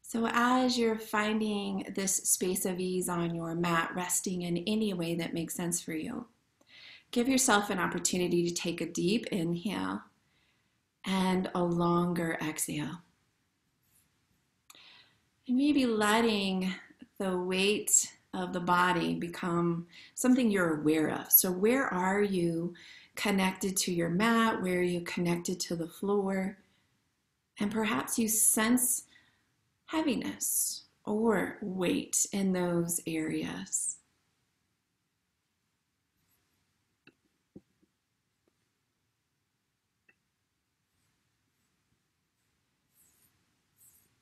So as you're finding this space of ease on your mat, resting in any way that makes sense for you, give yourself an opportunity to take a deep inhale and a longer exhale. And maybe letting the weight of the body become something you're aware of. So where are you connected to your mat? Where are you connected to the floor? And perhaps you sense heaviness or weight in those areas.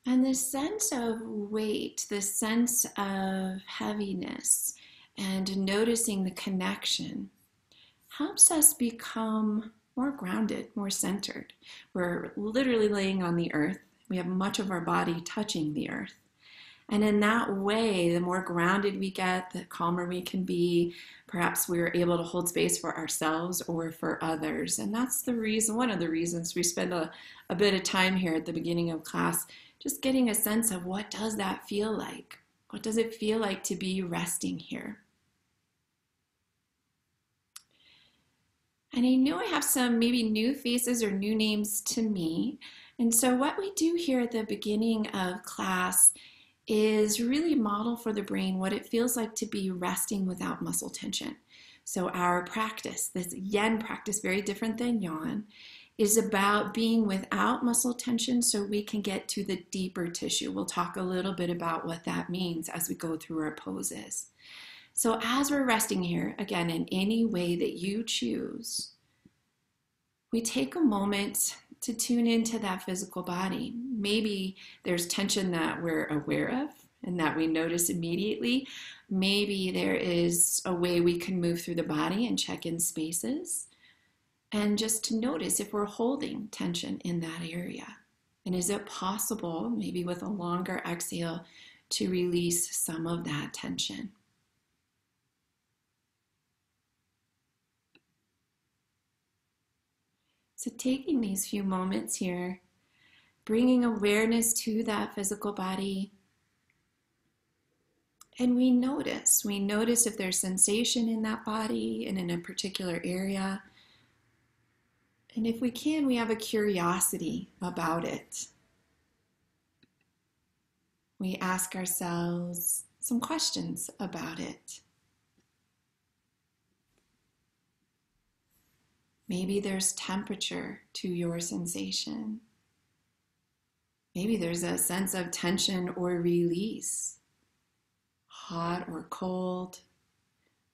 And this sense of weight, this sense of heaviness, and noticing the connection helps us become more grounded, more centered. We're literally laying on the earth. We have much of our body touching the earth. And in that way, the more grounded we get, the calmer we can be. Perhaps we're able to hold space for ourselves or for others. And that's the reason, one of the reasons we spend a bit of time here at the beginning of class, just getting a sense of what does that feel like? What does it feel like to be resting here? And I know I have some maybe new faces or new names to me. And so what we do here at the beginning of class is really model for the brain what it feels like to be resting without muscle tension. So our practice, this yin practice, very different than yang, is about being without muscle tension so we can get to the deeper tissue. We'll talk a little bit about what that means as we go through our poses. So as we're resting here, again, in any way that you choose, we take a moment to tune into that physical body. Maybe there's tension that we're aware of and that we notice immediately. Maybe there is a way we can move through the body and check in spaces. And just to notice if we're holding tension in that area. And is it possible, maybe with a longer exhale, to release some of that tension? So taking these few moments here, bringing awareness to that physical body, and we notice if there's sensation in that body and in a particular area. And if we can, we have a curiosity about it. We ask ourselves some questions about it. Maybe there's temperature to your sensation. Maybe there's a sense of tension or release, hot or cold,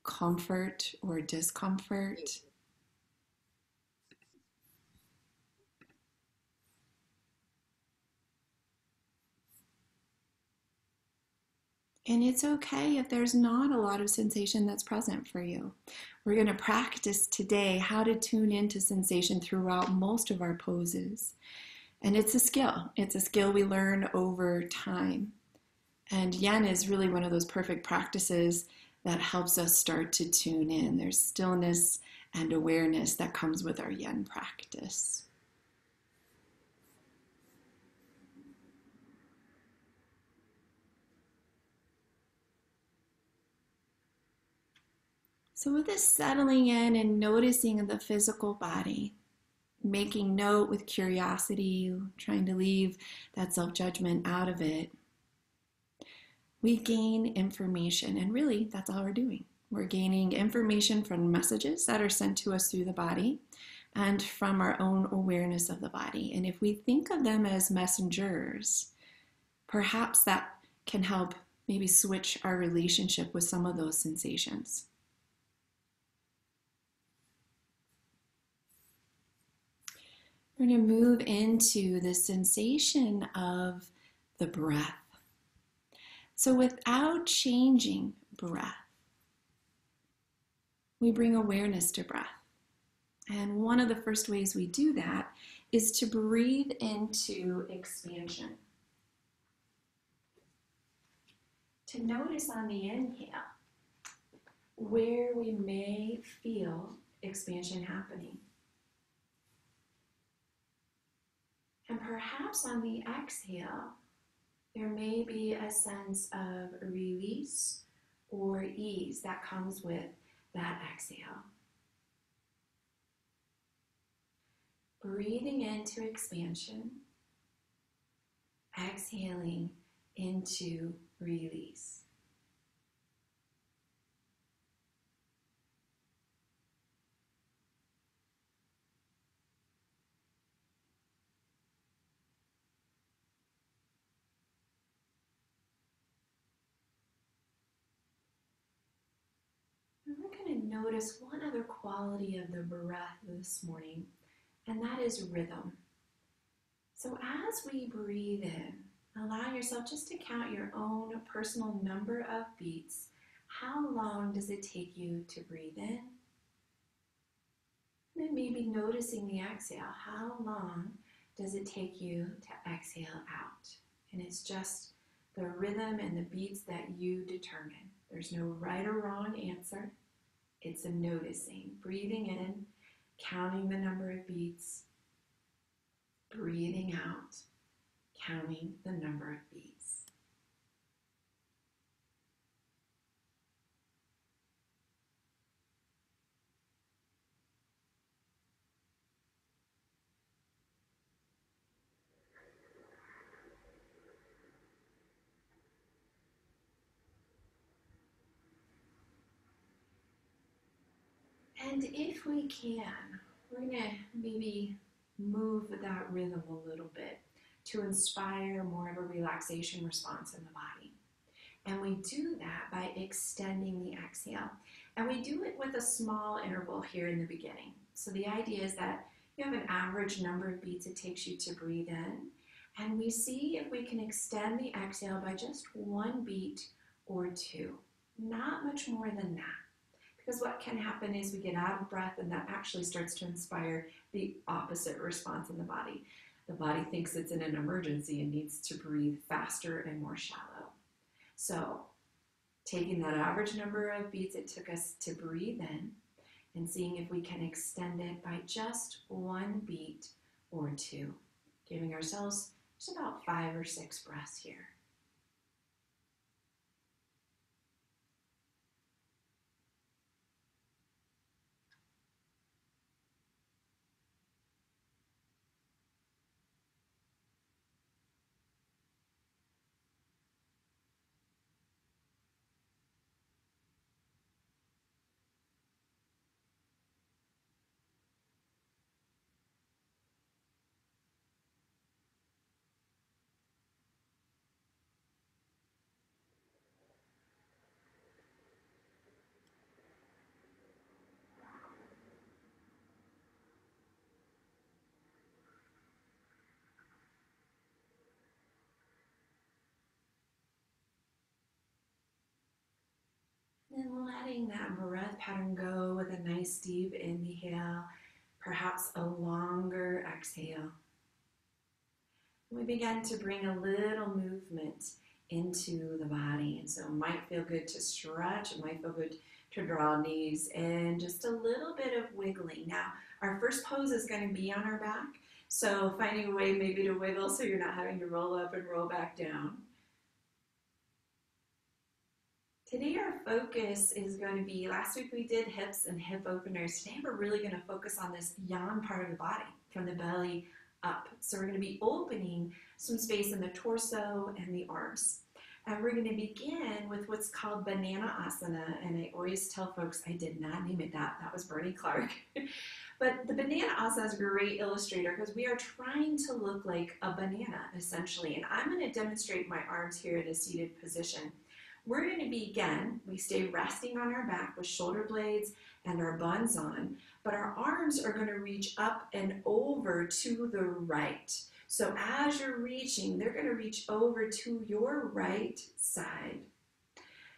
comfort or discomfort. And it's okay if there's not a lot of sensation that's present for you. We're going to practice today how to tune into sensation throughout most of our poses. And it's a skill. It's a skill we learn over time. And yin is really one of those perfect practices that helps us start to tune in. There's stillness and awareness that comes with our yin practice. So with this settling in and noticing the physical body, making note with curiosity, trying to leave that self-judgment out of it, we gain information. And really, that's all we're doing. We're gaining information from messages that are sent to us through the body and from our own awareness of the body. And if we think of them as messengers, perhaps that can help maybe switch our relationship with some of those sensations. We're going to move into the sensation of the breath. So without changing breath, we bring awareness to breath. And one of the first ways we do that is to breathe into expansion. To notice on the inhale where we may feel expansion happening. And perhaps on the exhale, There may be a sense of release or ease that comes with that exhale. Breathing into expansion, exhaling into release. And we're going to notice one other quality of the breath this morning, and that is rhythm. So as we breathe in, allow yourself just to count your own personal number of beats. How long does it take you to breathe in? And then maybe noticing the exhale. How long does it take you to exhale out? And it's just the rhythm and the beats that you determine. There's no right or wrong answer. It's a noticing. Breathing in, counting the number of beats. Breathing out, counting the number of beats. And if we can, we're going to maybe move that rhythm a little bit to inspire more of a relaxation response in the body. And we do that by extending the exhale. And we do it with a small interval here in the beginning. So the idea is that you have an average number of beats it takes you to breathe in. And we see if we can extend the exhale by just one beat or two. Not much more than that. Because what can happen is we get out of breath, and that actually starts to inspire the opposite response in the body. The body thinks it's in an emergency and needs to breathe faster and more shallow. So taking that average number of beats it took us to breathe in and seeing if we can extend it by just one beat or two, giving ourselves just about 5 or 6 breaths here. And letting that breath pattern go with a nice deep inhale, perhaps a longer exhale. We begin to bring a little movement into the body. And so it might feel good to stretch. It might feel good to draw knees and just a little bit of wiggling. Now, our first pose is going to be on our back. So finding a way maybe to wiggle so you're not having to roll up and roll back down. Today our focus is going to be, last week we did hips and hip openers. Today we're really going to focus on this yang part of the body, from the belly up. So we're going to be opening some space in the torso and the arms. And we're going to begin with what's called banana asana. And I always tell folks I did not name it that. That was Bernie Clark. But the banana asana is a great illustrator because we are trying to look like a banana, essentially. And I'm going to demonstrate my arms here in a seated position. We're going to begin, we stay resting on our back with shoulder blades and our buns on, but our arms are going to reach up and over to the right. So as you're reaching, they're going to reach over to your right side.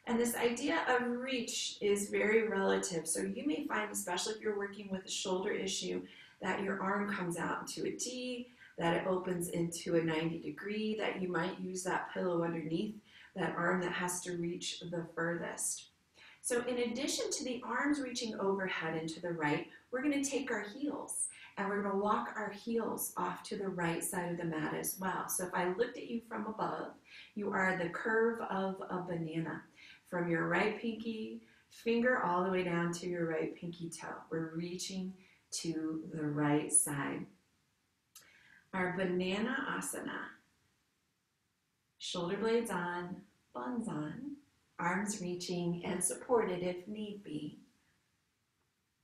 And this idea of reach is very relative. So you may find, especially if you're working with a shoulder issue, that your arm comes out into a T, that it opens into a 90 degree, that you might use that pillow underneath that arm that has to reach the furthest. So in addition to the arms reaching overhead and to the right, we're going to take our heels And we're going to walk our heels off to the right side of the mat as well. So if I looked at you from above, you are the curve of a banana. From your right pinky finger all the way down to your right pinky toe. We're reaching to the right side. Our banana asana. Shoulder blades on, buns on, arms reaching and supported if need be.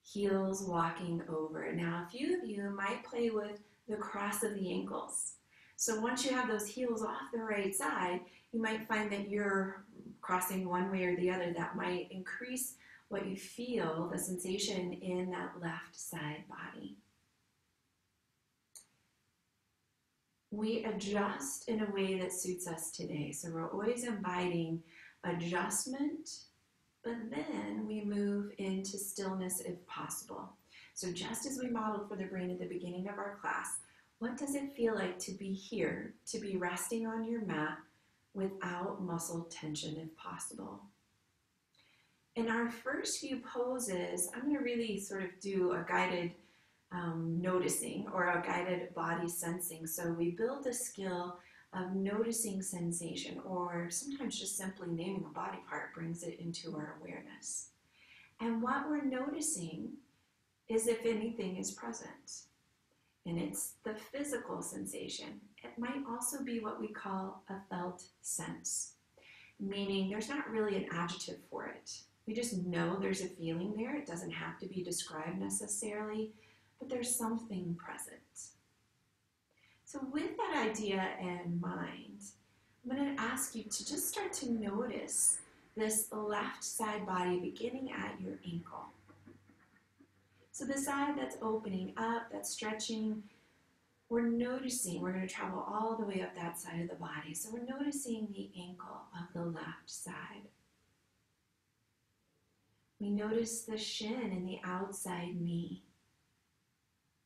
Heels walking over. Now, a few of you might play with the cross of the ankles. So once you have those heels off the right side, you might find that you're crossing one way or the other. That might increase what you feel, the sensation in that left side body. We adjust in a way that suits us today. So we're always inviting adjustment, but then we move into stillness if possible. So just as we modeled for the brain at the beginning of our class, what does it feel like to be here, to be resting on your mat without muscle tension if possible? In our first few poses, I'm going to really sort of do a guided noticing or a guided body sensing. So we build the skill of noticing sensation, or sometimes just simply naming a body part brings it into our awareness. And what we're noticing is if anything is present. And it's the physical sensation. It might also be what we call a felt sense, meaning there's not really an adjective for it. We just know there's a feeling there. It doesn't have to be described necessarily, but there's something present. So with that idea in mind, I'm going to ask you to just start to notice this left side body beginning at your ankle. So the side that's opening up, that's stretching, we're noticing, we're going to travel all the way up that side of the body. So we're noticing the ankle of the left side. We notice the shin and the outside knee.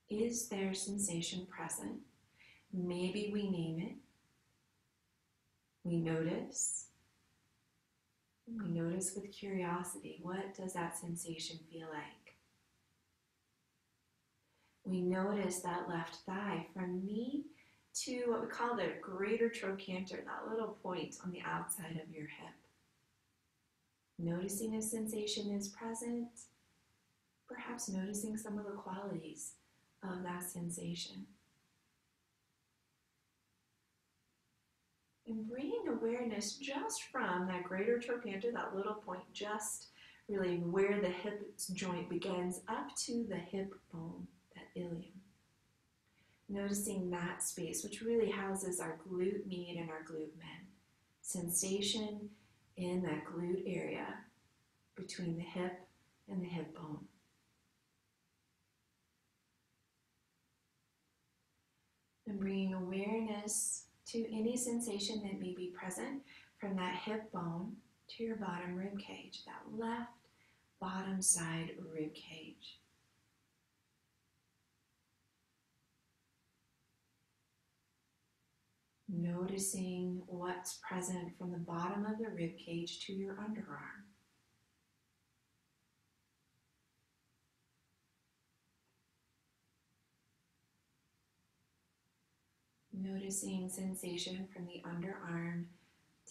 Is there sensation present? Maybe we name it. We notice. We notice with curiosity, what does that sensation feel like? We notice that left thigh from knee to what we call the greater trochanter, that little point on the outside of your hip. Noticing a sensation is present, perhaps noticing some of the qualities of that sensation. And bringing awareness just from that greater trochanter, that little point, just really where the hip joint begins up to the hip bone, that ilium. Noticing that space, which really houses our glute med and our glute med. Sensation in that glute area between the hip and the hip bone. And bringing awareness to any sensation that may be present from that hip bone to your bottom rib cage, that left bottom side rib cage. Noticing what's present from the bottom of the rib cage to your underarm. Noticing sensation from the underarm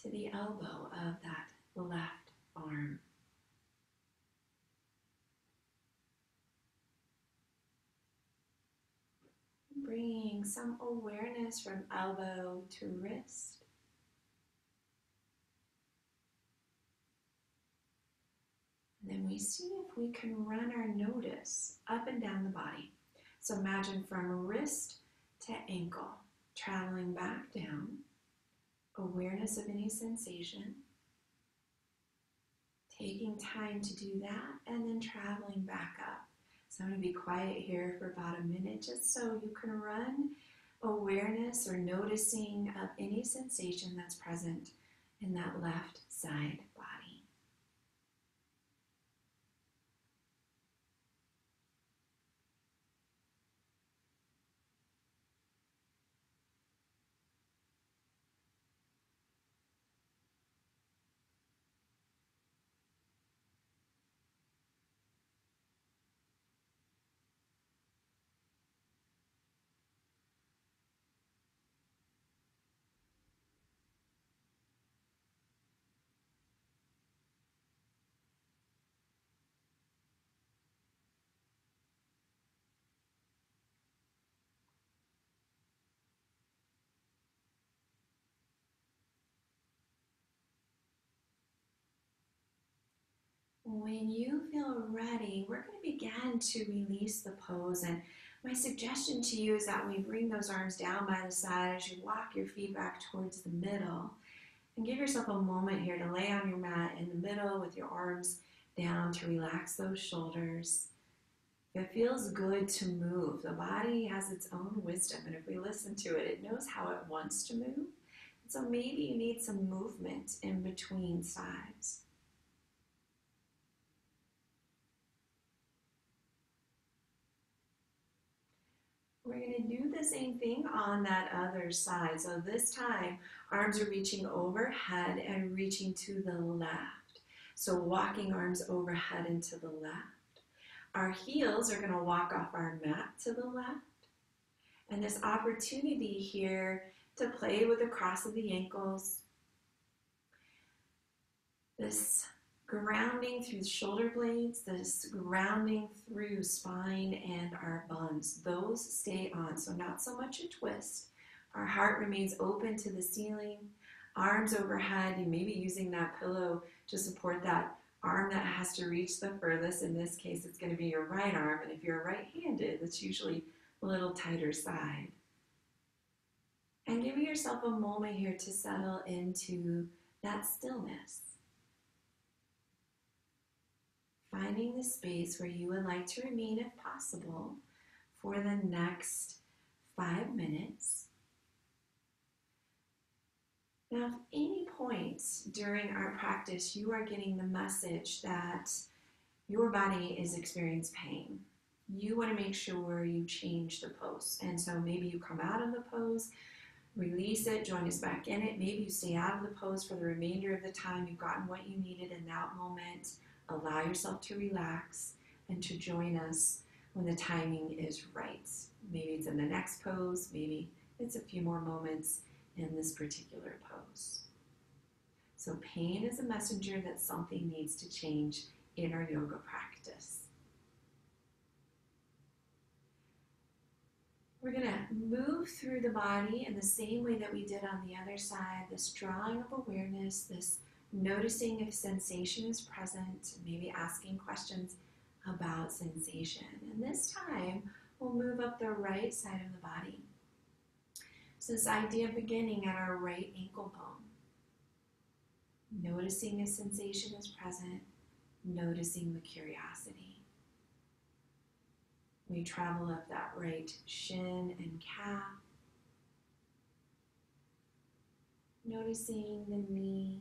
to the elbow of that left arm. Bringing some awareness from elbow to wrist. And then we see if we can run our notice up and down the body. So imagine from wrist to ankle, traveling back down, awareness of any sensation, taking time to do that, and then traveling back up. So I'm going to be quiet here for about a minute just so you can run awareness or noticing of any sensation that's present in that left side body. When you feel ready, we're going to begin to release the pose. And my suggestion to you is that we bring those arms down by the side as you walk your feet back towards the middle. And give yourself a moment here to lay on your mat in the middle with your arms down to relax those shoulders. It feels good to move. The body has its own wisdom, and if we listen to it, it knows how it wants to move. So maybe you need some movement in between sides. We're going to do the same thing on that other side. So this time, arms are reaching overhead and reaching to the left. So walking arms overhead and to the left. Our heels are going to walk off our mat to the left. And this opportunity here to play with the cross of the ankles. This grounding through the shoulder blades, this grounding through spine and our buns. Those stay on, so not so much a twist. Our heart remains open to the ceiling, arms overhead. You may be using that pillow to support that arm that has to reach the furthest. In this case, it's going to be your right arm, and if you're right-handed, it's usually a little tighter side. And give yourself a moment here to settle into that stillness. Finding the space where you would like to remain if possible for the next 5 minutes. Now, if any point during our practice you are getting the message that your body is experiencing pain, you want to make sure you change the pose. And so maybe you come out of the pose, release it, join us back in it. Maybe you stay out of the pose for the remainder of the time. You've gotten what you needed in that moment. Allow yourself to relax and to join us when the timing is right. Maybe it's in the next pose, maybe it's a few more moments in this particular pose. So pain is a messenger that something needs to change in our yoga practice. We're going to move through the body in the same way that we did on the other side, this drawing of awareness, this noticing if sensation is present, maybe asking questions about sensation. And this time, we'll move up the right side of the body. So this idea of beginning at our right ankle bone. Noticing if sensation is present, noticing the curiosity. We travel up that right shin and calf. Noticing the knee.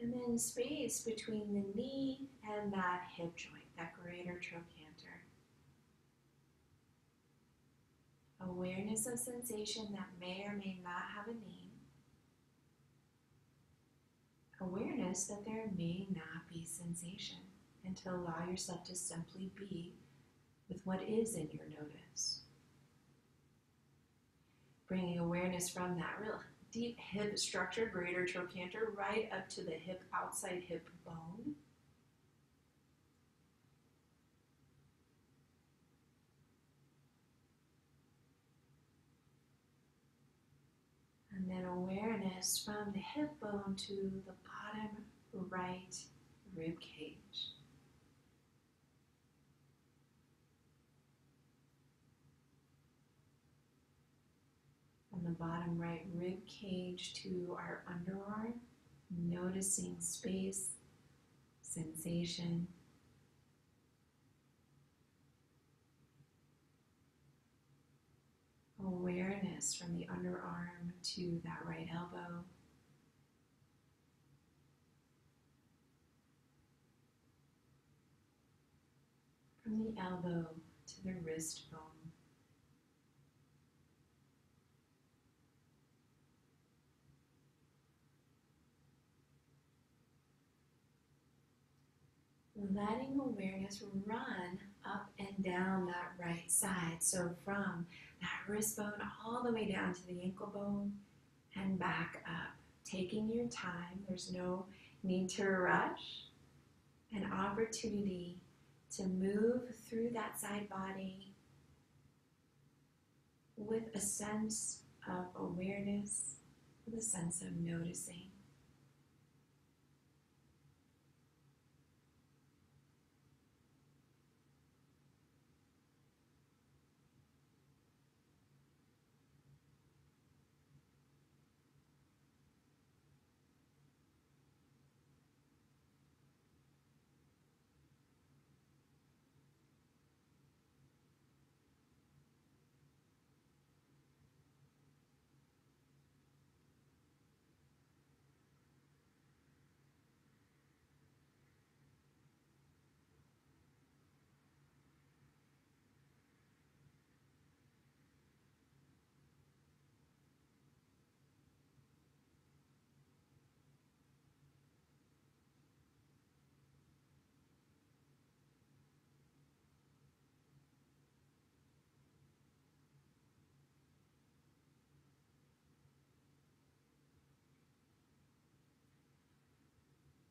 And then space between the knee and that hip joint, that greater trochanter. Awareness of sensation that may or may not have a name. Awareness that there may not be sensation, and to allow yourself to simply be with what is in your notice. Bringing awareness from that real deep hip structure, greater trochanter, right up to the hip, outside hip bone. And then awareness from the hip bone to the bottom right rib cage. From the bottom right rib cage to our underarm, noticing space, sensation. Awareness from the underarm to that right elbow. From the elbow to the wrist bone. Letting awareness run up and down that right side. So from that wrist bone all the way down to the ankle bone and back up. Taking your time. There's no need to rush. An opportunity to move through that side body with a sense of awareness, with a sense of noticing.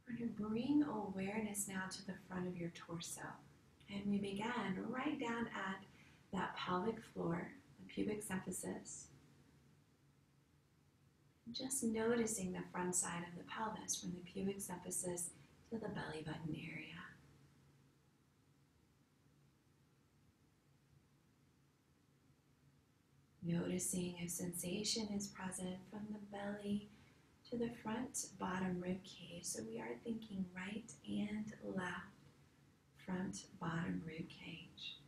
We're going to bring awareness now to the front of your torso. And we begin right down at that pelvic floor, the pubic symphysis. Just noticing the front side of the pelvis from the pubic symphysis to the belly button area. Noticing if sensation is present from the belly to the front bottom rib cage. So we are thinking right and left, front bottom rib cage.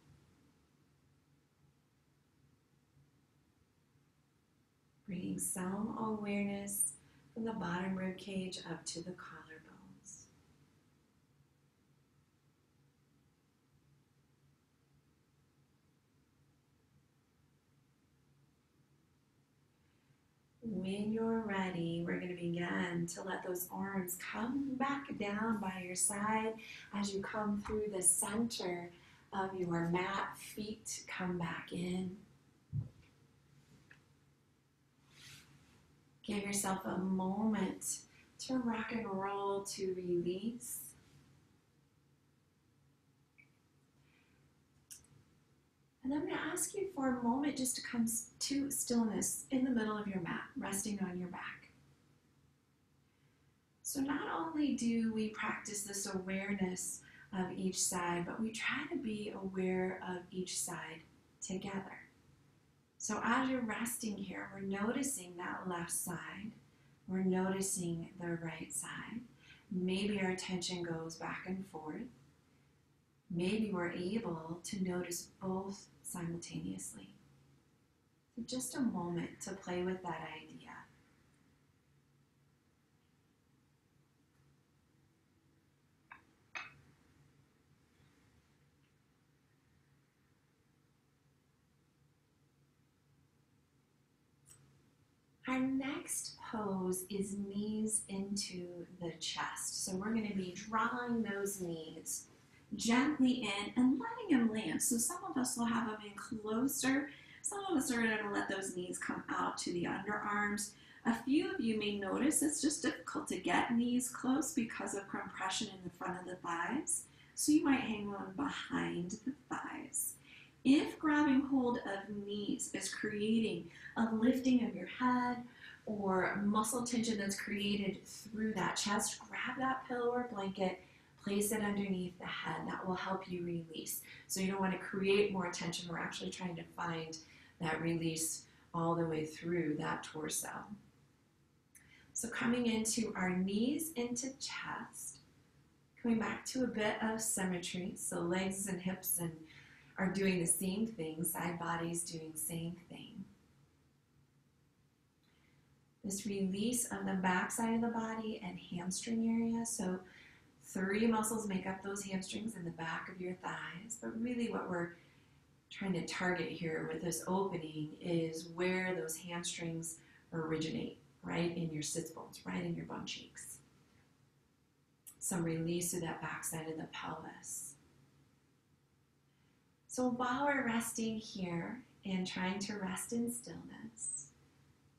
Bringing some awareness from the bottom rib cage up to the collarbones. When you're ready, we're going to begin to let those arms come back down by your side as you come through the center of your mat. Feet come back in. Give yourself a moment to rock and roll, to release. And I'm going to ask you for a moment just to come to stillness in the middle of your mat, resting on your back. So not only do we practice this awareness of each side, but we try to be aware of each side together. So as you're resting here, we're noticing that left side. We're noticing the right side. Maybe our attention goes back and forth. Maybe we're able to notice both simultaneously. So just a moment to play with that idea. Our next pose is knees into the chest. So we're going to be drawing those knees gently in and letting them land. So some of us will have them in closer. Some of us are going to let those knees come out to the underarms. A few of you may notice it's just difficult to get knees close because of compression in the front of the thighs. So you might hang on behind the thighs. If grabbing hold of knees is creating a lifting of your head or muscle tension that's created through that chest, grab that pillow or blanket, place it underneath the head. That will help you release. So you don't want to create more tension. We're actually trying to find that release all the way through that torso. So coming into our knees into chest, coming back to a bit of symmetry. So legs and hips and are doing the same thing, side body's doing the same thing. This release of the back side of the body and hamstring area. So 3 muscles make up those hamstrings in the back of your thighs. But really what we're trying to target here with this opening is where those hamstrings originate, right in your sits bones, right in your bum cheeks. Some release of that back side of the pelvis. So while we're resting here and trying to rest in stillness,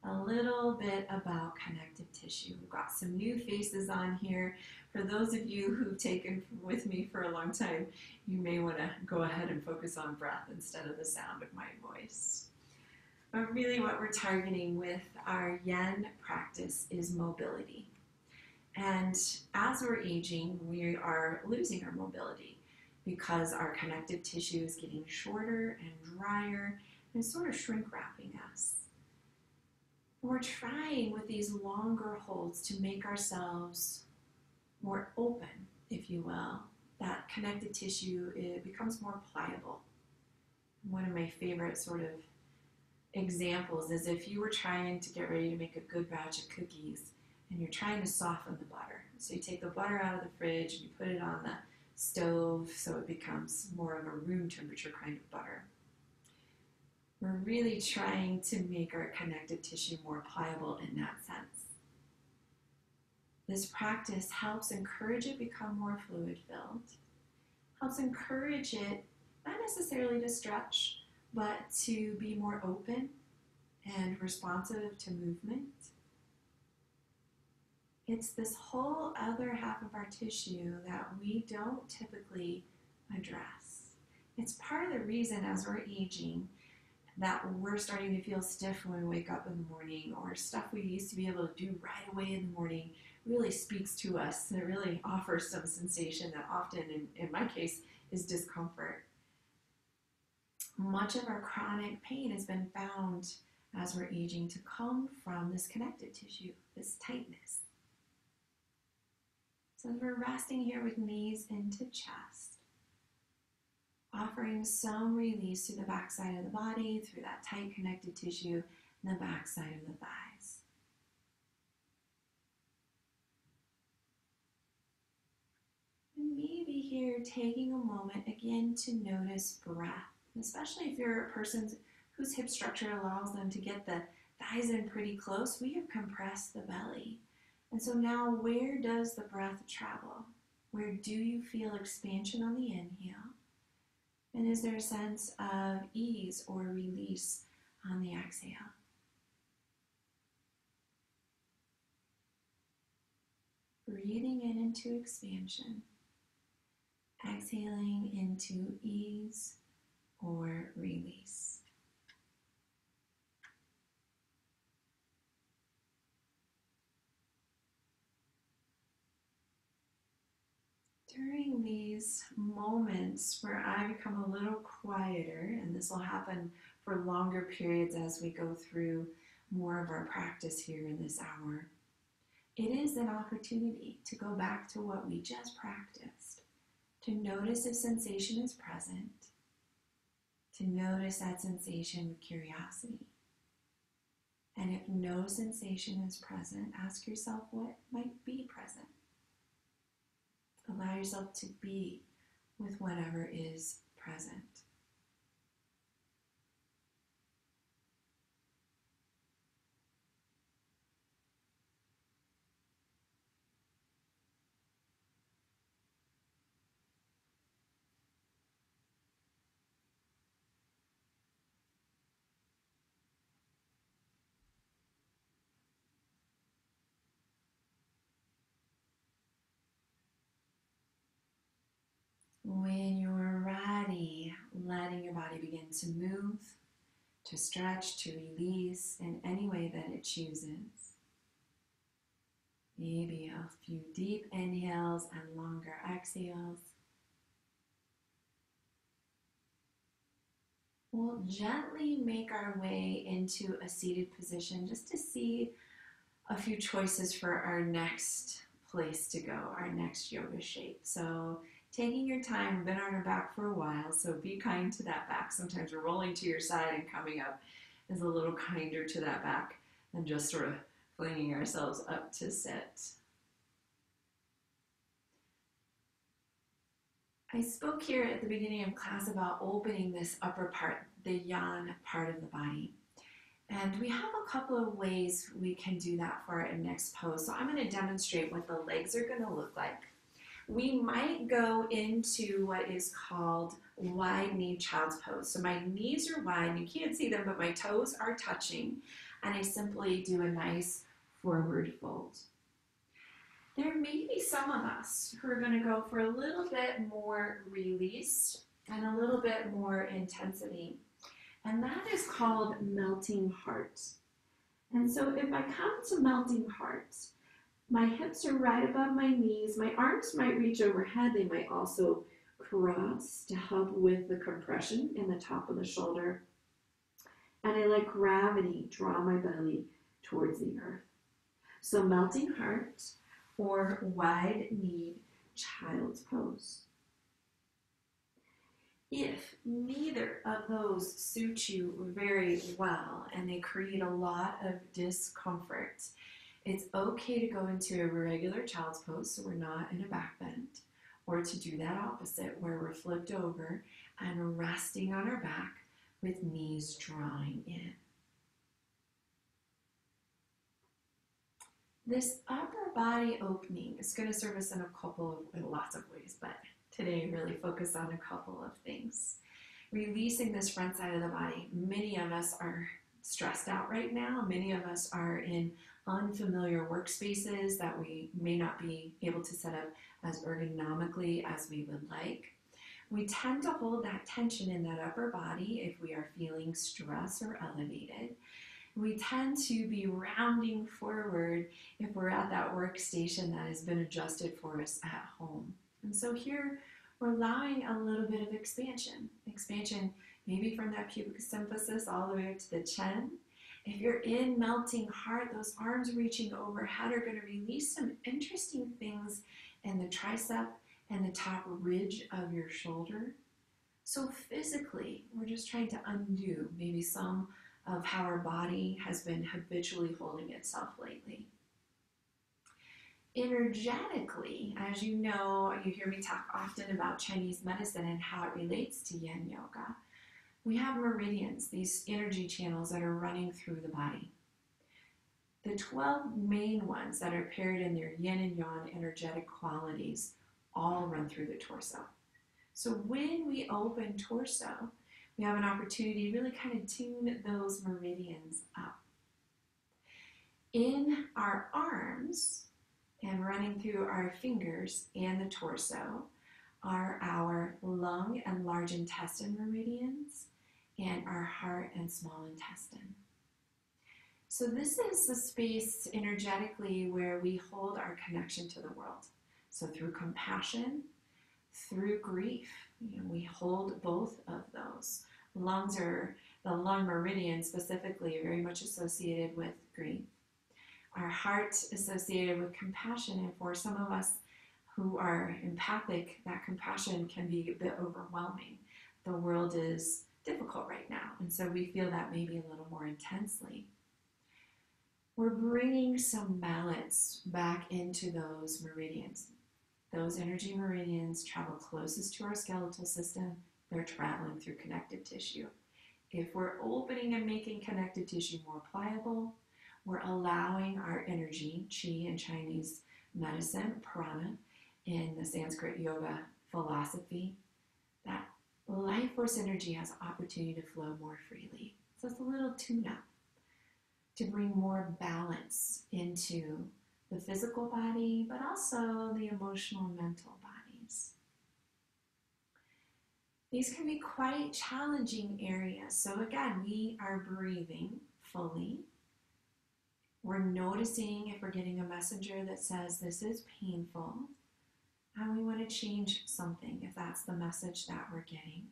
a little bit about connective tissue. We've got some new faces on here. For those of you who've taken with me for a long time, you may want to go ahead and focus on breath instead of the sound of my voice. But really what we're targeting with our yin practice is mobility. And as we're aging, we are losing our mobility because our connective tissue is getting shorter and drier and sort of shrink wrapping us. We're trying with these longer holds to make ourselves more open, if you will. That connective tissue, it becomes more pliable. One of my favorite sort of examples is if you were trying to get ready to make a good batch of cookies and you're trying to soften the butter. So you take the butter out of the fridge and you put it on the stove so it becomes more of a room temperature kind of butter. We're really trying to make our connective tissue more pliable in that sense. This practice helps encourage it become more fluid filled, helps encourage it not necessarily to stretch, but to be more open and responsive to movement. It's this whole other half of our tissue that we don't typically address. It's part of the reason as we're aging that we're starting to feel stiff when we wake up in the morning, or stuff we used to be able to do right away in the morning really speaks to us, and it really offers some sensation that often, in my case, is discomfort. Much of our chronic pain has been found as we're aging to come from this connective tissue, this tightness. So as we're resting here with knees into chest, offering some release to the backside of the body through that tight connective tissue and the backside of the thighs. And maybe here taking a moment again to notice breath, especially if you're a person whose hip structure allows them to get the thighs in pretty close. We have compressed the belly. And so now where does the breath travel? Where do you feel expansion on the inhale? And is there a sense of ease or release on the exhale? Breathing in into expansion, exhaling into ease or release. During these moments where I become a little quieter, and this will happen for longer periods as we go through more of our practice here in this hour, it is an opportunity to go back to what we just practiced, to notice if sensation is present, to notice that sensation with curiosity. And if no sensation is present, ask yourself what might be present. Allow yourself to be with whatever is present. When you're ready, letting your body begin to move, to stretch, to release in any way that it chooses. Maybe a few deep inhales and longer exhales. We'll gently make our way into a seated position just to see a few choices for our next place to go, our next yoga shape. So taking your time, we've been on our back for a while, so be kind to that back. Sometimes we're rolling to your side and coming up is a little kinder to that back than just sort of flinging ourselves up to sit. I spoke here at the beginning of class about opening this upper part, the yang part of the body. And we have a couple of ways we can do that for our next pose. So I'm going to demonstrate what the legs are going to look like. We might go into what is called wide knee child's pose. So my knees are wide, you can't see them, but my toes are touching. And I simply do a nice forward fold. There may be some of us who are going to go for a little bit more release and a little bit more intensity. and that is called melting heart. And so if I come to melting heart, my hips are right above my knees. My arms might reach overhead. They might also cross to help with the compression in the top of the shoulder. And I let gravity draw my belly towards the earth. So melting heart or wide-kneed child's pose. If neither of those suit you very well and they create a lot of discomfort, it's okay to go into a regular child's pose, so we're not in a back bend, or to do that opposite where we're flipped over and resting on our back with knees drawing in. This upper body opening is going to serve us in lots of ways, but today really focus on a couple of things. Releasing this front side of the body. Many of us are stressed out right now. Many of us are in unfamiliar workspaces that we may not be able to set up as ergonomically as we would like. We tend to hold that tension in that upper body if we are feeling stress or elevated. We tend to be rounding forward if we're at that workstation that has been adjusted for us at home. And so here we're allowing a little bit of expansion. Expansion maybe from that pubic symphysis all the way up to the chin. If you're in melting heart, those arms reaching overhead are going to release some interesting things in the tricep and the top ridge of your shoulder. So physically, we're just trying to undo maybe some of how our body has been habitually holding itself lately. Energetically, as you know, you hear me talk often about Chinese medicine and how it relates to Yin Yoga. We have meridians, these energy channels that are running through the body. The 12 main ones that are paired in their yin and yang energetic qualities all run through the torso. So when we open torso, we have an opportunity to really kind of tune those meridians up. In our arms and running through our fingers and the torso are our lung and large intestine meridians and our heart and small intestine. So this is the space energetically where we hold our connection to the world. So through compassion, through grief, we hold both of those. Lungs are the lung meridian specifically very much associated with grief. Our heart associated with compassion, and for some of us who are empathic, that compassion can be a bit overwhelming. The world is difficult right now, and so we feel that maybe a little more intensely. We're bringing some balance back into those meridians. Those energy meridians travel closest to our skeletal system. They're traveling through connective tissue. If we're opening and making connective tissue more pliable, we're allowing our energy, qi in Chinese medicine, prana in the Sanskrit yoga philosophy, that life force energy has opportunity to flow more freely. So it's a little tune-up to bring more balance into the physical body, but also the emotional and mental bodies. These can be quite challenging areas. So again, we are breathing fully. We're noticing if we're getting a messenger that says this is painful, and we want to change something if that's the message that we're getting.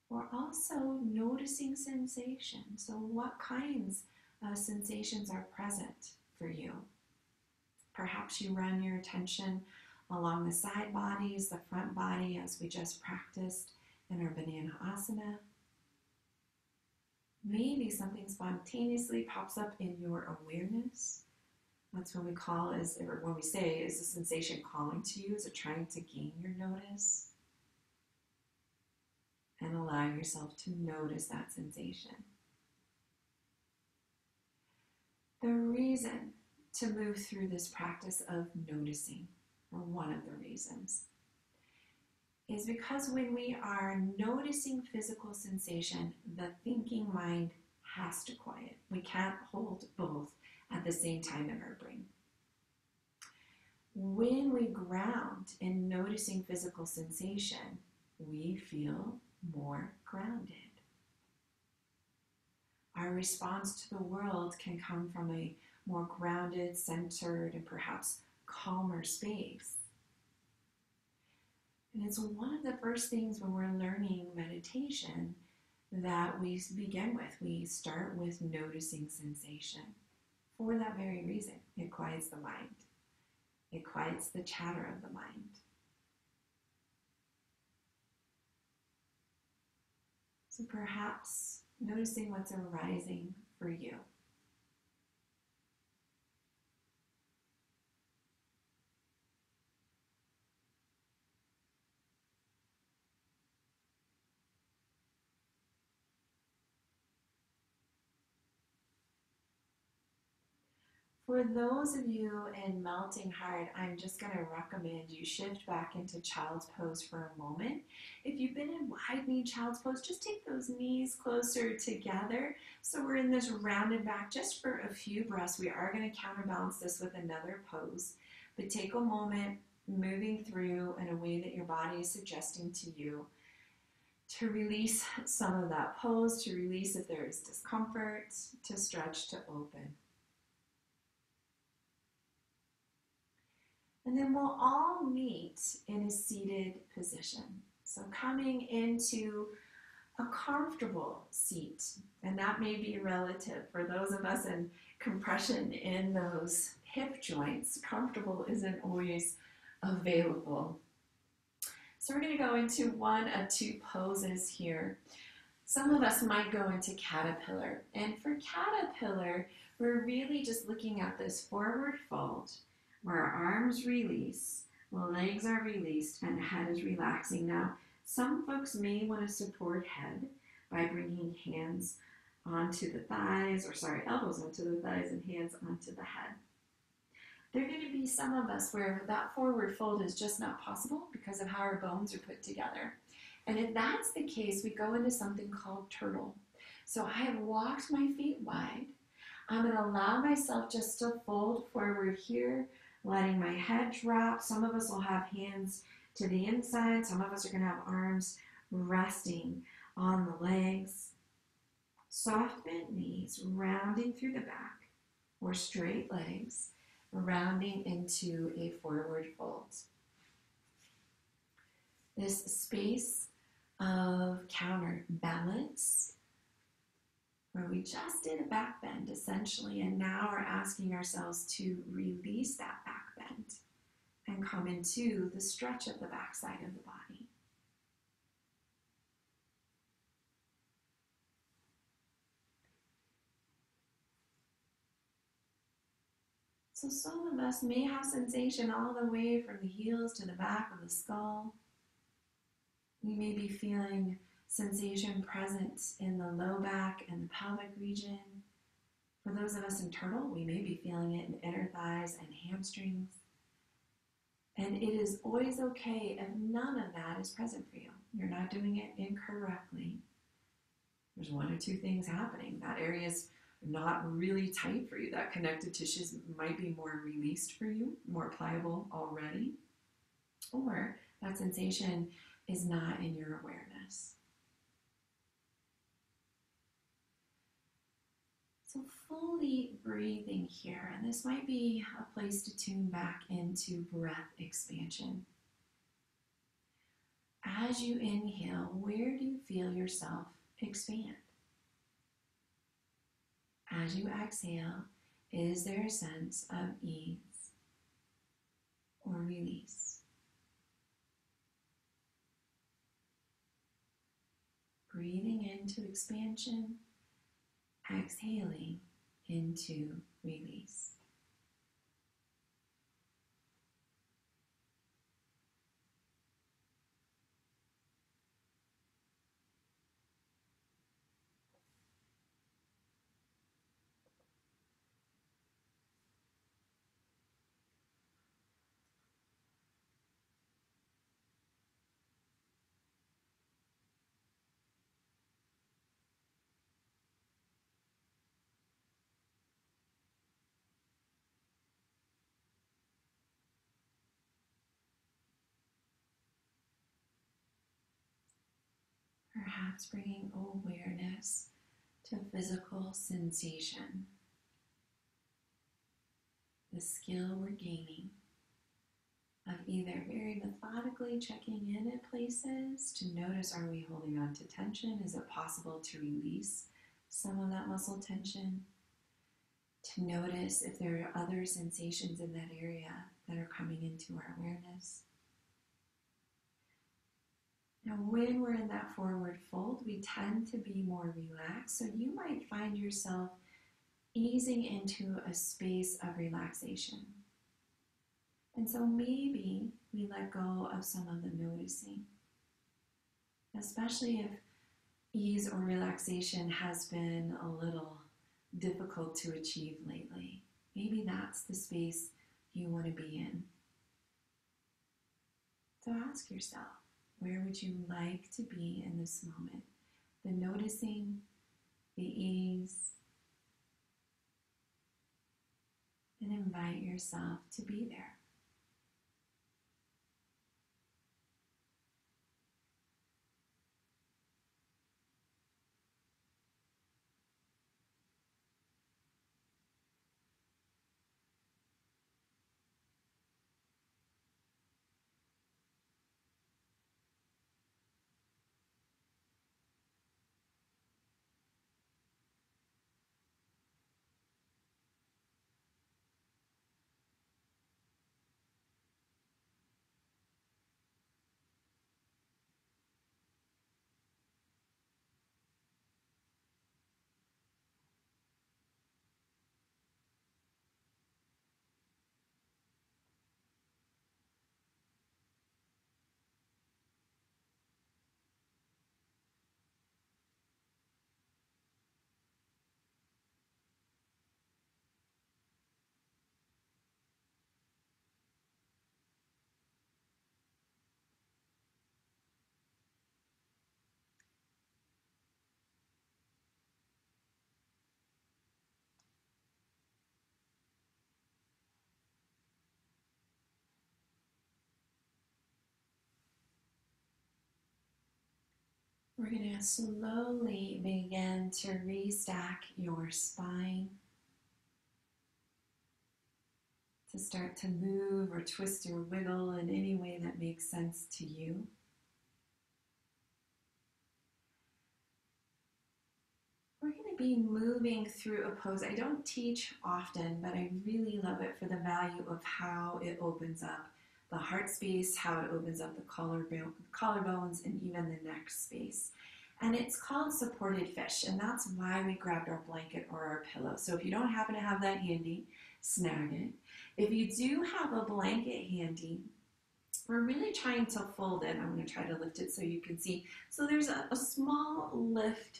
We're also noticing sensations. So what kinds of sensations are present for you? Perhaps you run your attention along the side bodies, the front body, as we just practiced in our banana asana. Maybe something spontaneously pops up in your awareness. That's when we say, is the sensation calling to you? Is it trying to gain your notice? And allow yourself to notice that sensation. The reason to move through this practice of noticing, or one of the reasons, is because when we are noticing physical sensation, the thinking mind has to quiet. We can't hold both at the same time in our brain. When we ground in noticing physical sensation, we feel more grounded. Our response to the world can come from a more grounded, centered, and perhaps calmer space. And it's one of the first things when we're learning meditation that we begin with. We start with noticing sensation for that very reason. It quiets the mind. It quiets the chatter of the mind. So perhaps noticing what's arising for you. For those of you in melting heart, I'm just going to recommend you shift back into child's pose for a moment. If you've been in wide knee child's pose, just take those knees closer together. So we're in this rounded back just for a few breaths. We are going to counterbalance this with another pose, but take a moment moving through in a way that your body is suggesting to you to release some of that pose, to release if there is discomfort, to stretch, to open. And then we'll all meet in a seated position. So coming into a comfortable seat, and that may be relative. For those of us in compression in those hip joints, comfortable isn't always available. So we're going to go into one of two poses here. Some of us might go into caterpillar. And for caterpillar, we're really just looking at this forward fold, where our arms release, legs are released, and head is relaxing. Now, some folks may want to support head by bringing hands onto the thighs, elbows onto the thighs and hands onto the head. There are going to be some of us where that forward fold is just not possible because of how our bones are put together. And if that's the case, we go into something called turtle. So I have walked my feet wide. I'm going to allow myself just to fold forward here, letting my head drop. Some of us will have hands to the inside. Some of us are going to have arms resting on the legs. Soft bent knees, rounding through the back, or straight legs, rounding into a forward fold. This space of counterbalance, where we just did a back bend essentially, and now are asking ourselves to release that back bend and come into the stretch of the backside of the body. So some of us may have sensation all the way from the heels to the back of the skull. We may be feeling sensation present in the low back and the pelvic region. For those of us in turtle, we may be feeling it in inner thighs and hamstrings. And it is always okay if none of that is present for you. You're not doing it incorrectly. There's one or two things happening. That area is not really tight for you. That connective tissues might be more released for you, more pliable already. Or that sensation is not in your awareness. So fully breathing here, and this might be a place to tune back into breath expansion. As you inhale, where do you feel yourself expand? As you exhale, is there a sense of ease or release? Breathing into expansion, exhaling into release. perhaps bringing awareness to physical sensation, the skill we're gaining of either very methodically checking in at places to notice, are we holding on to tension? Is it possible to release some of that muscle tension? To notice if there are other sensations in that area that are coming into our awareness. Now, when we're in that forward fold, we tend to be more relaxed. So you might find yourself easing into a space of relaxation. And so maybe we let go of some of the noticing, especially if ease or relaxation has been a little difficult to achieve lately. Maybe that's the space you want to be in. So ask yourself, where would you like to be in this moment? The noticing, the ease, and invite yourself to be there. We're going to slowly begin to restack your spine, to start to move or twist or wiggle in any way that makes sense to you. We're going to be moving through a pose I don't teach often, but I really love it for the value of how it opens up the heart space, how it opens up the collarbones, and even the neck space. And it's called supported fish, and that's why we grabbed our blanket or our pillow. So if you don't happen to have that handy, snag it. If you do have a blanket handy, we're really trying to fold it. I'm going to try to lift it so you can see. So there's a small lift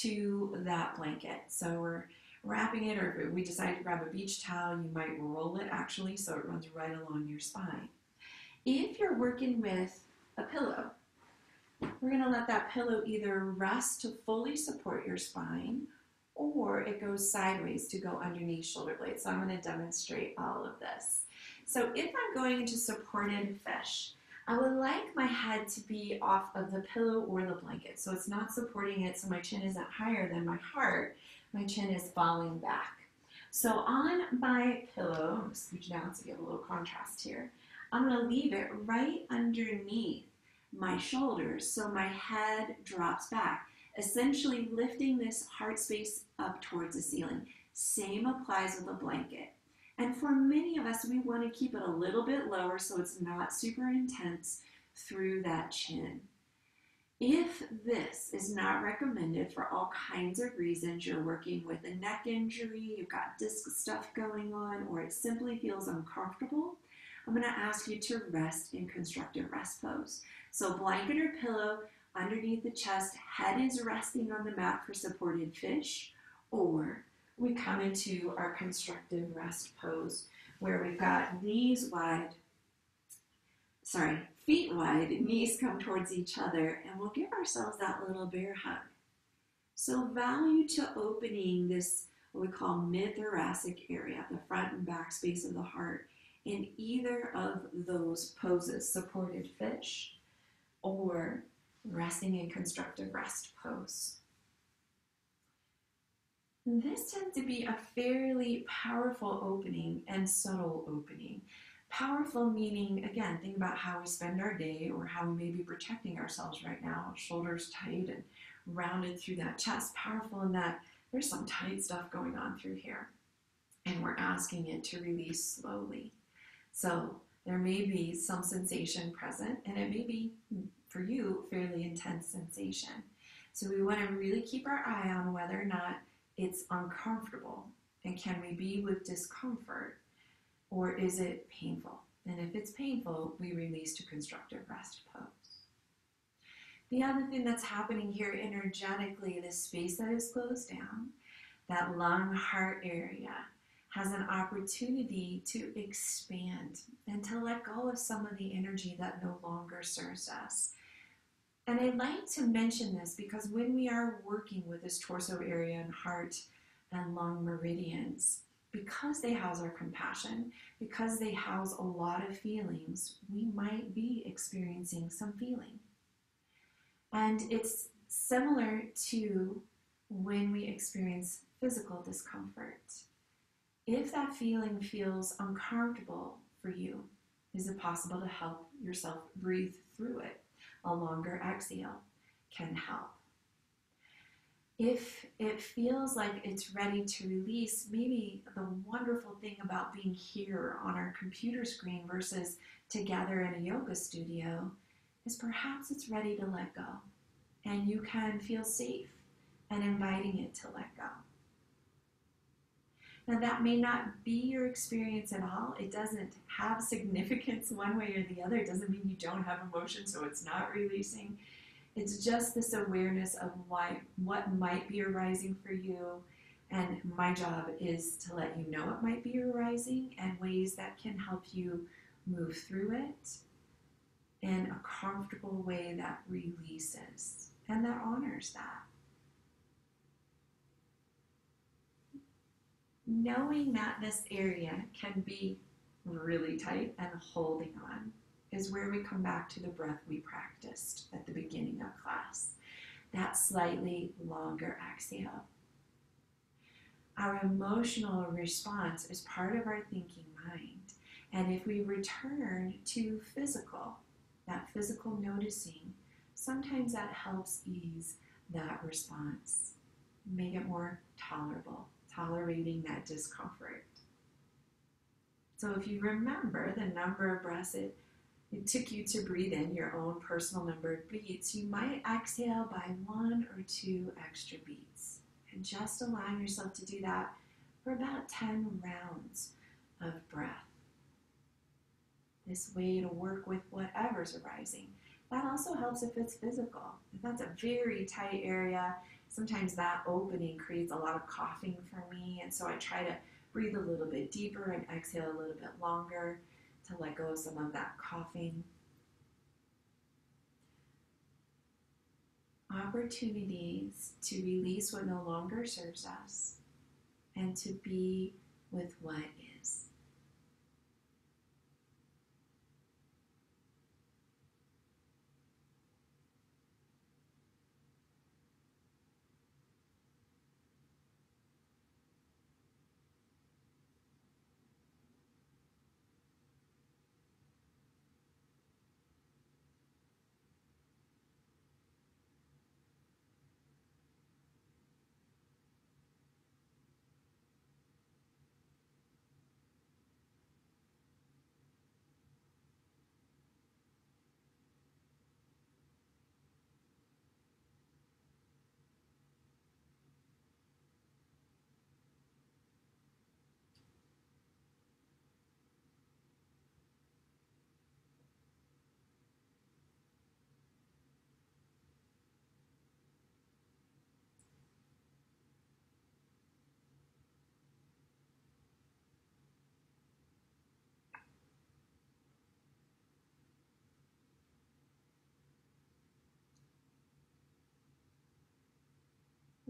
to that blanket. So we're wrapping it, or if we decide to grab a beach towel, you might roll it actually so it runs right along your spine. If you're working with a pillow, we're going to let that pillow either rest to fully support your spine, or it goes sideways to go underneath shoulder blades. So I'm going to demonstrate all of this. So if I'm going into supported fish, I would like my head to be off of the pillow or the blanket. So it's not supporting it, so my chin isn't higher than my heart. My chin is falling back. So on my pillow, I'm going to scooch down to give a little contrast here. I'm going to leave it right underneath my shoulders so my head drops back, essentially lifting this heart space up towards the ceiling. Same applies with a blanket. And for many of us, we want to keep it a little bit lower so it's not super intense through that chin. If this is not recommended for all kinds of reasons, you're working with a neck injury, you've got disc stuff going on, or it simply feels uncomfortable, I'm going to ask you to rest in constructive rest pose. So blanket or pillow underneath the chest, head is resting on the mat for supported fish, or we come into our constructive rest pose where we've got feet wide, knees come towards each other, and we'll give ourselves that little bear hug. So value to opening this, what we call mid-thoracic area, the front and back space of the heart, in either of those poses, supported fish or resting in constructive rest pose. This tends to be a fairly powerful opening and subtle opening. Powerful meaning, again, think about how we spend our day or how we may be protecting ourselves right now, shoulders tight and rounded through that chest. Powerful in that there's some tight stuff going on through here, and we're asking it to release slowly. So there may be some sensation present, and it may be, for you, fairly intense sensation. So we want to really keep our eye on whether or not it's uncomfortable, and can we be with discomfort, or is it painful? And if it's painful, we release to constructive rest pose. The other thing that's happening here energetically, the space that is closed down, that lung heart area, has an opportunity to expand and to let go of some of the energy that no longer serves us. And I'd like to mention this because when we are working with this torso area and heart and lung meridians, because they house our compassion, because they house a lot of feelings, we might be experiencing some feeling. And it's similar to when we experience physical discomfort. If that feeling feels uncomfortable for you, is it possible to help yourself breathe through it? A longer exhale can help. If it feels like it's ready to release, maybe the wonderful thing about being here on our computer screen versus together in a yoga studio is perhaps it's ready to let go, and you can feel safe and inviting it to let go. Now that may not be your experience at all. It doesn't have significance one way or the other. It doesn't mean you don't have emotion, so it's not releasing. It's just this awareness of what might be arising for you, and my job is to let you know it might be arising and ways that can help you move through it in a comfortable way that releases and that honors that. Knowing that this area can be really tight and holding on is where we come back to the breath we practiced at the beginning of class, that slightly longer exhale. Our emotional response is part of our thinking mind, and if we return to that physical noticing, sometimes that helps ease that response, make it more tolerable, tolerating that discomfort. So if you remember the number of breaths it took you to breathe in, your own personal number of beats, you might exhale by 1 or 2 extra beats. And just allowing yourself to do that for about 10 rounds of breath. This way to work with whatever's arising. That also helps if it's physical. If that's a very tight area, sometimes that opening creates a lot of coughing for me, and so I try to breathe a little bit deeper and exhale a little bit longer to let go of some of that coughing. Opportunities to release what no longer serves us and to be with what is.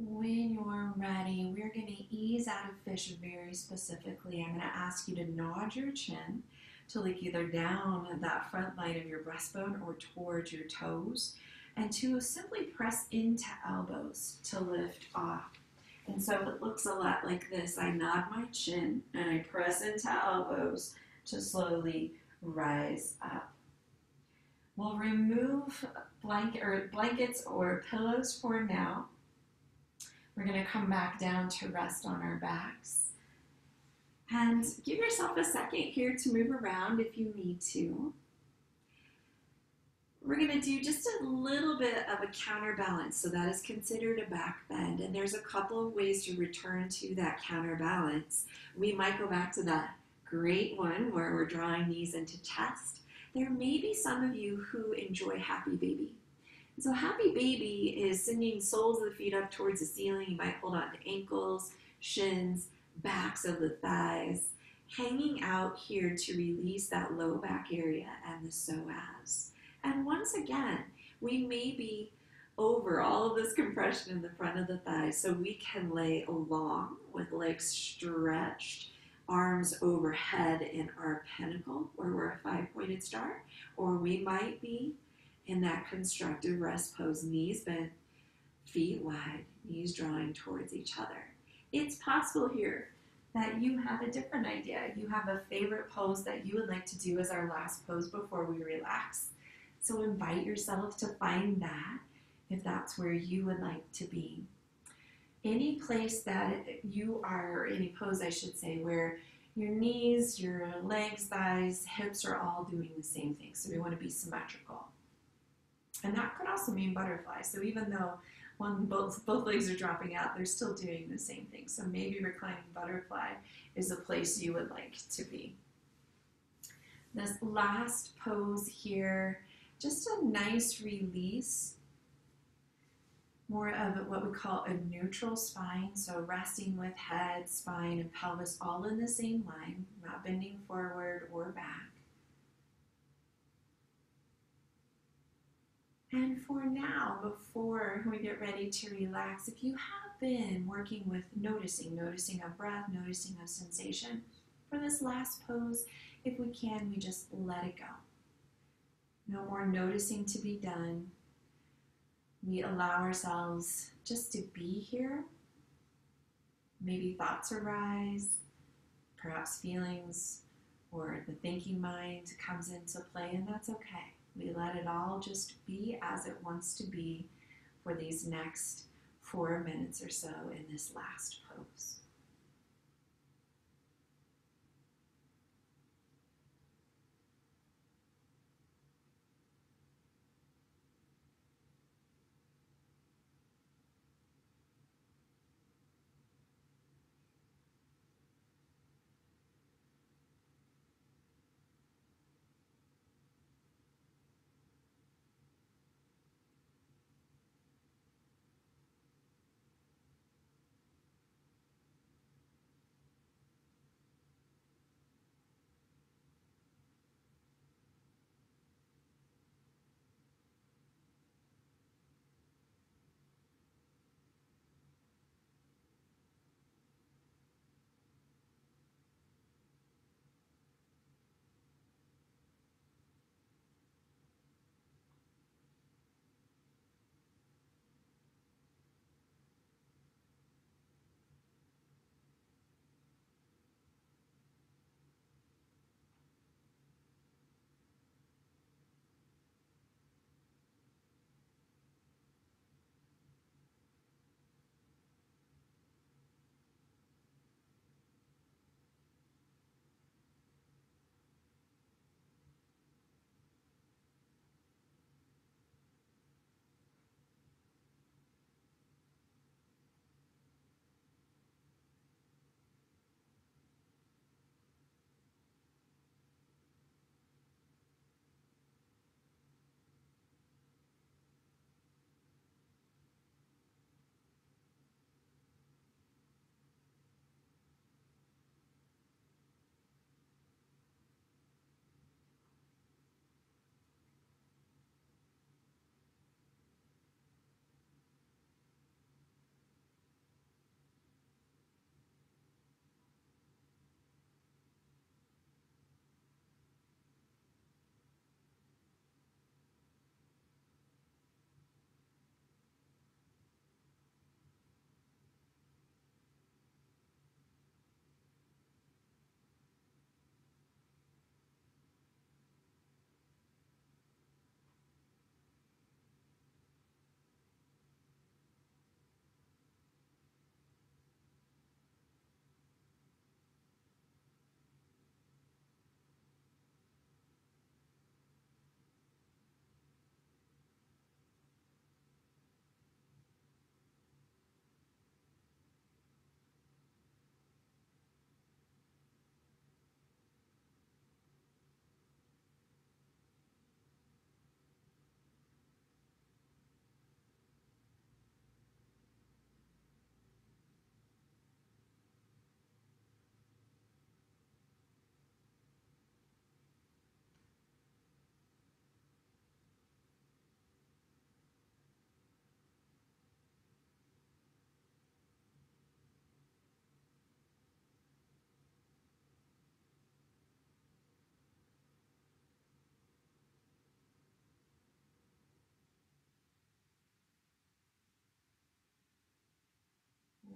When you're ready, we're going to ease out of fish very specifically. I'm going to ask you to nod your chin to look either down that front line of your breastbone or towards your toes. and to simply press into elbows to lift off. And so it looks a lot like this. I nod my chin and I press into elbows to slowly rise up. We'll remove blankets or pillows for now. We're going to come back down to rest on our backs. And give yourself a second here to move around if you need to. We're going to do just a little bit of a counterbalance, so that is considered a back bend. And there's a couple of ways to return to that counterbalance. We might go back to that great one where we're drawing knees into chest. There may be some of you who enjoy Happy Baby. So Happy Baby is sending soles of the feet up towards the ceiling. You might hold on to ankles, shins, backs of the thighs, hanging out here to release that low back area and the psoas. And once again, we may be over all of this compression in the front of the thighs, so we can lay along with legs stretched, arms overhead in our pentacle where we're a 5-pointed star, or we might be in that constructive rest pose, knees bent, feet wide, knees drawing towards each other. It's possible here that you have a different idea. You have a favorite pose that you would like to do as our last pose before we relax. So invite yourself to find that if that's where you would like to be. Any place that you are, any pose I should say, where your knees, your legs, thighs, hips are all doing the same thing. So we want to be symmetrical. And that could also mean butterfly. So even though both legs are dropping out, they're still doing the same thing. So maybe reclining butterfly is a place you would like to be. This last pose here, just a nice release, more of what we call a neutral spine, so resting with head, spine, and pelvis all in the same line, not bending forward or back. And for now, before we get ready to relax, if you have been working with noticing of breath, noticing of sensation, for this last pose, if we can, we just let it go. No more noticing to be done. We allow ourselves just to be here. Maybe thoughts arise, perhaps feelings or the thinking mind comes into play, and that's okay. We let it all just be as it wants to be for these next 4 minutes or so in this last pose.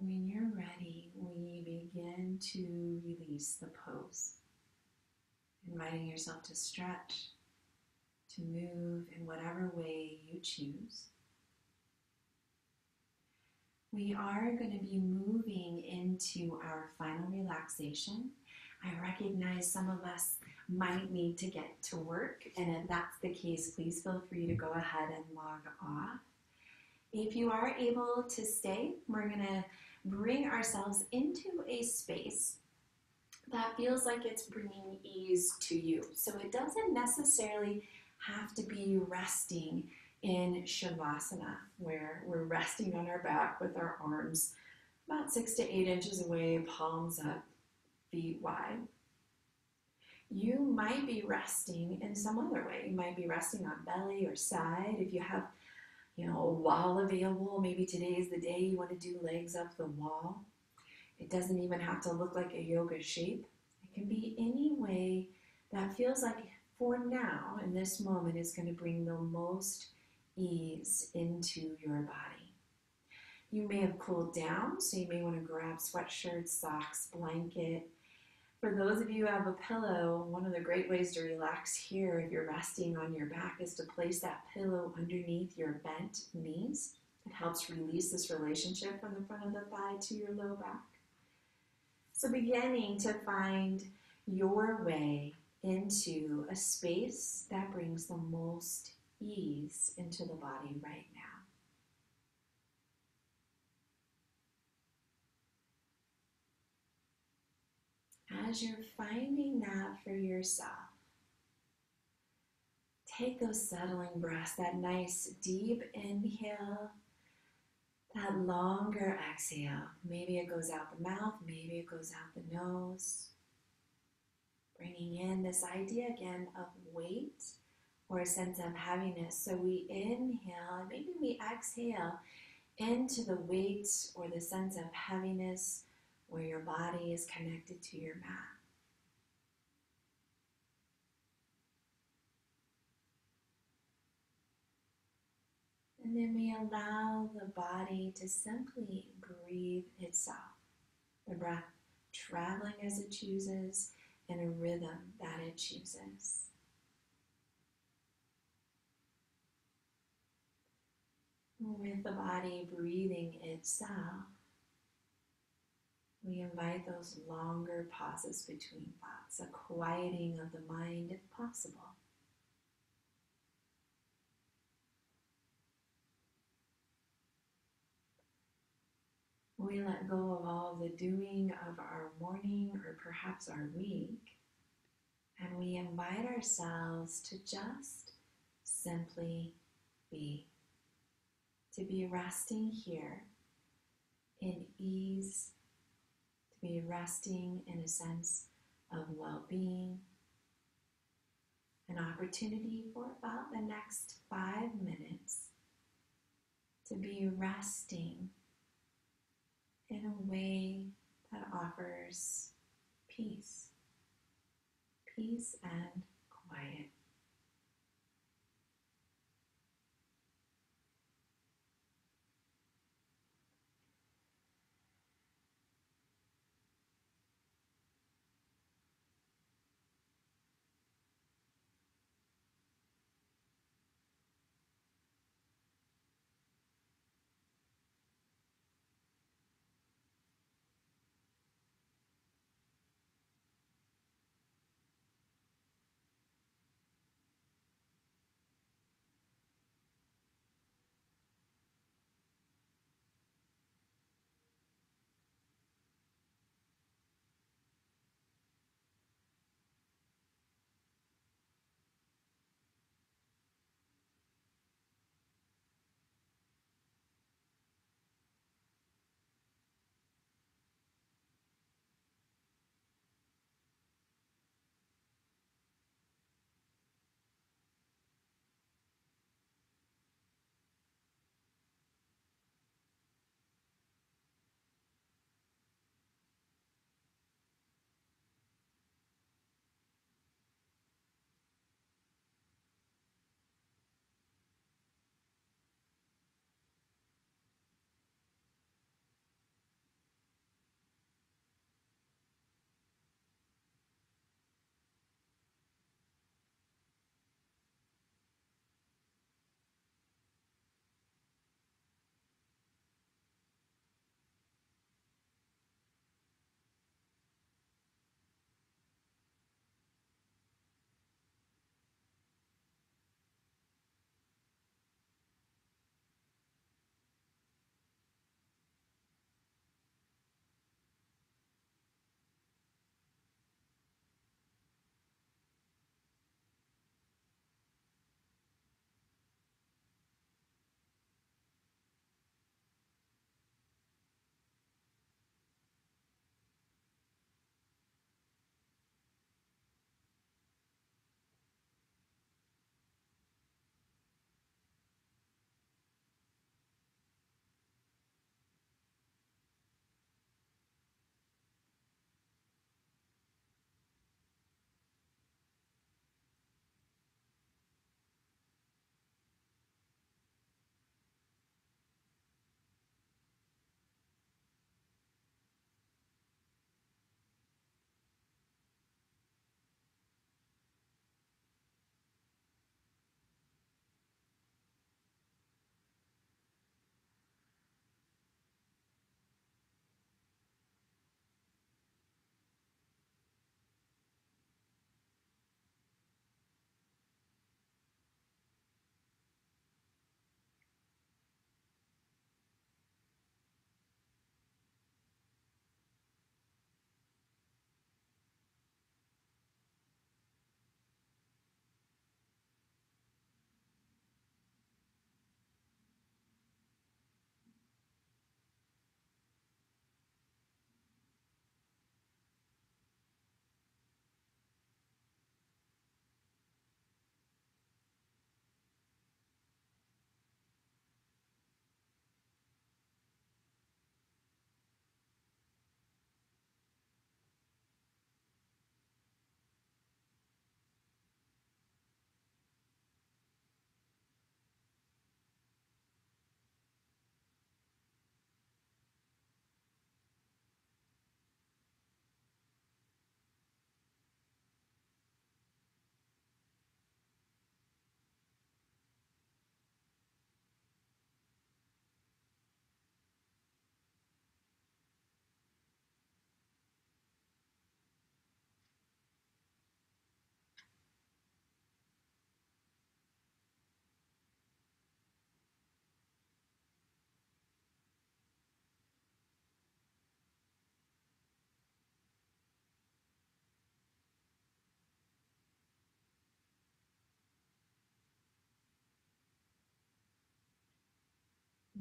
When you're ready, we begin to release the pose, inviting yourself to stretch, to move in whatever way you choose. We are going to be moving into our final relaxation. I recognize some of us might need to get to work, and if that's the case, please feel free to go ahead and log off. If you are able to stay, we're going to bring ourselves into a space that feels like it's bringing ease to you. So it doesn't necessarily have to be resting in Shavasana, where we're resting on our back with our arms about 6 to 8 inches away, palms up, feet wide. You might be resting in some other way. You might be resting on belly or side. If you have, a wall available, maybe today is the day you want to do legs up the wall. It doesn't even have to look like a yoga shape. It can be any way that feels like, for now, in this moment, is going to bring the most ease into your body. You may have cooled down, so you may want to grab sweatshirts, socks, blanket. For those of you who have a pillow, one of the great ways to relax here, if you're resting on your back, is to place that pillow underneath your bent knees. It helps release this relationship from the front of the thigh to your low back. So beginning to find your way into a space that brings the most ease into the body right now. As you're finding that for yourself, take those settling breaths, that nice deep inhale, that longer exhale. Maybe it goes out the mouth, maybe it goes out the nose. Bringing in this idea again of weight or a sense of heaviness. So we inhale and maybe we exhale into the weight or the sense of heaviness where your body is connected to your mat. And then we allow the body to simply breathe itself. The breath traveling as it chooses in a rhythm that it chooses. With the body breathing itself, we invite those longer pauses between thoughts, a quieting of the mind if possible. We let go of all the doing of our morning or perhaps our week, and we invite ourselves to just simply be. To be resting here in ease, to be resting in a sense of well-being, an opportunity for about the next 5 minutes to be resting in a way that offers peace and quiet.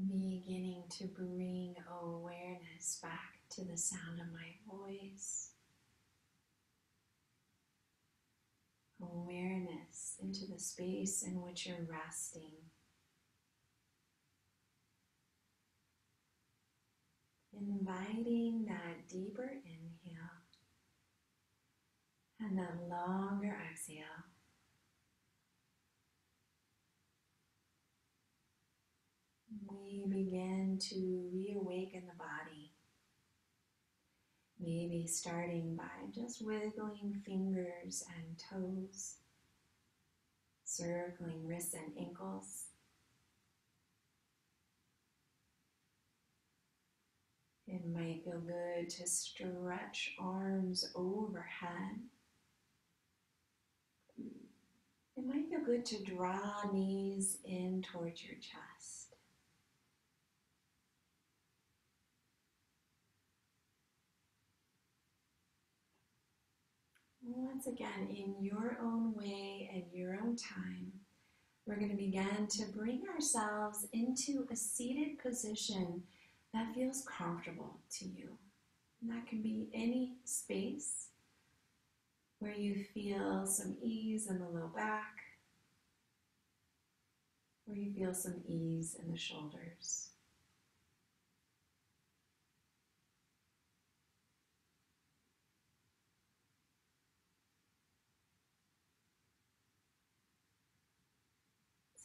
Beginning to bring awareness back to the sound of my voice. Awareness into the space in which you're resting. Inviting that deeper inhale and that longer exhale. We begin to reawaken the body. Maybe starting by just wiggling fingers and toes, circling wrists and ankles. It might feel good to stretch arms overhead. It might feel good to draw knees in towards your chest. Once again, in your own way and your own time, we're going to begin to bring ourselves into a seated position that feels comfortable to you. And that can be any space where you feel some ease in the low back, where you feel some ease in the shoulders.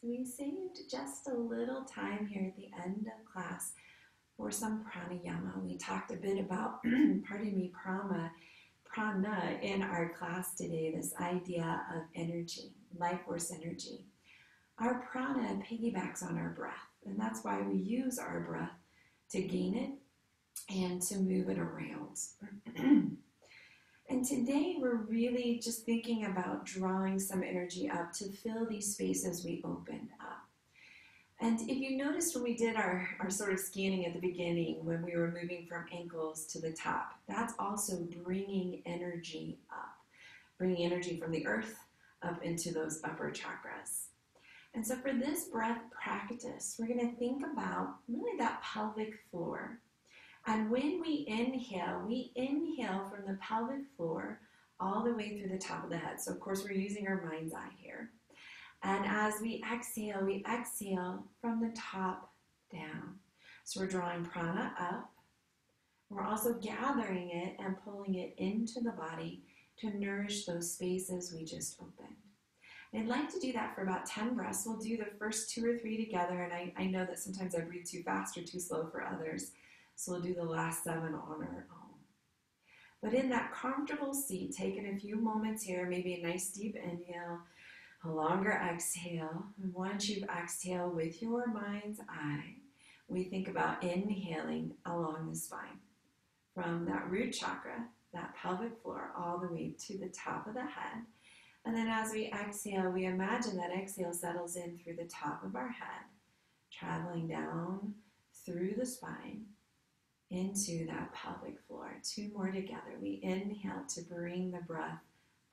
So we saved just a little time here at the end of class for some pranayama. We talked a bit about, prana in our class today, this idea of energy, life force energy. Our prana piggybacks on our breath, and that's why we use our breath to gain it and to move it around. And today we're really just thinking about drawing some energy up to fill these spaces we opened up. And if you noticed when we did our sort of scanning at the beginning, when we were moving from ankles to the top, that's also bringing energy up, bringing energy from the earth up into those upper chakras. And so for this breath practice, we're going to think about really that pelvic floor. And when we inhale from the pelvic floor all the way through the top of the head. So of course we're using our mind's eye here. And as we exhale from the top down. So we're drawing prana up. We're also gathering it and pulling it into the body to nourish those spaces we just opened. And I'd like to do that for about 10 breaths. We'll do the first 2 or 3 together, and I know that sometimes I breathe too fast or too slow for others, so we'll do the last 7 on our own. But in that comfortable seat, taking a few moments here, maybe a nice deep inhale, a longer exhale. And once you've exhaled with your mind's eye, we think about inhaling along the spine from that root chakra, that pelvic floor, all the way to the top of the head. And then as we exhale, we imagine that exhale settles in through the top of our head, traveling down through the spine into that pelvic floor. 2 more together. We inhale to bring the breath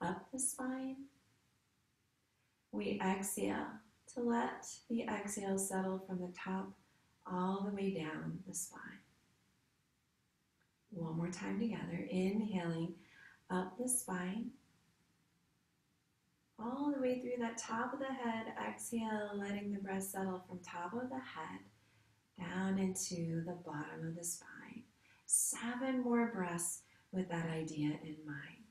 up the spine. We exhale to let the exhale settle from the top all the way down the spine. One more time together. Inhaling up the spine, all the way through that top of the head. Exhale, letting the breath settle from top of the head down into the bottom of the spine. 7 more breaths with that idea in mind.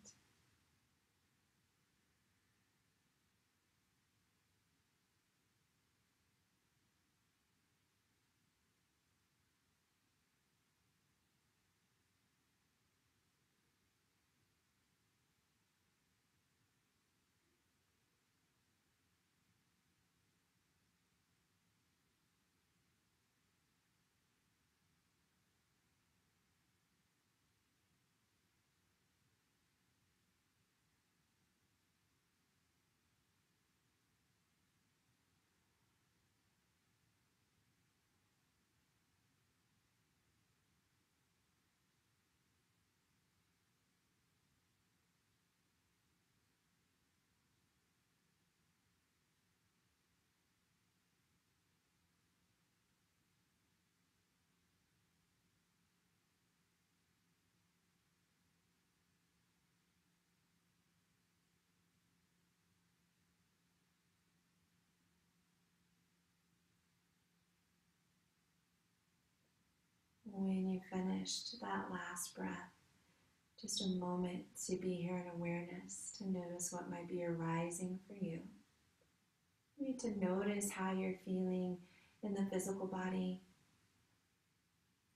you finished that last breath, just a moment to be here in awareness, to notice what might be arising for you. You need to notice how you're feeling in the physical body,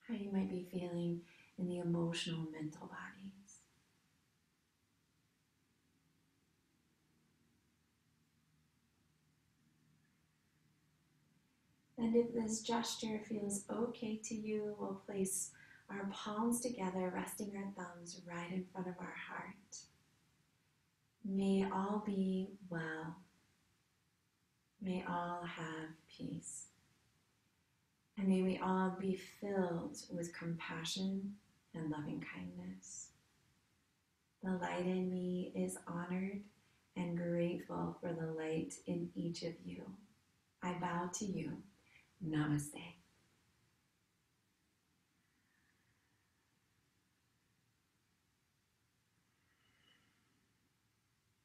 how you might be feeling in the emotional, mental bodies. And if this gesture feels okay to you, we'll place our palms together, resting our thumbs right in front of our heart. May all be well. May all have peace. And may we all be filled with compassion and loving kindness. The light in me is honored and grateful for the light in each of you. I bow to you. Namaste.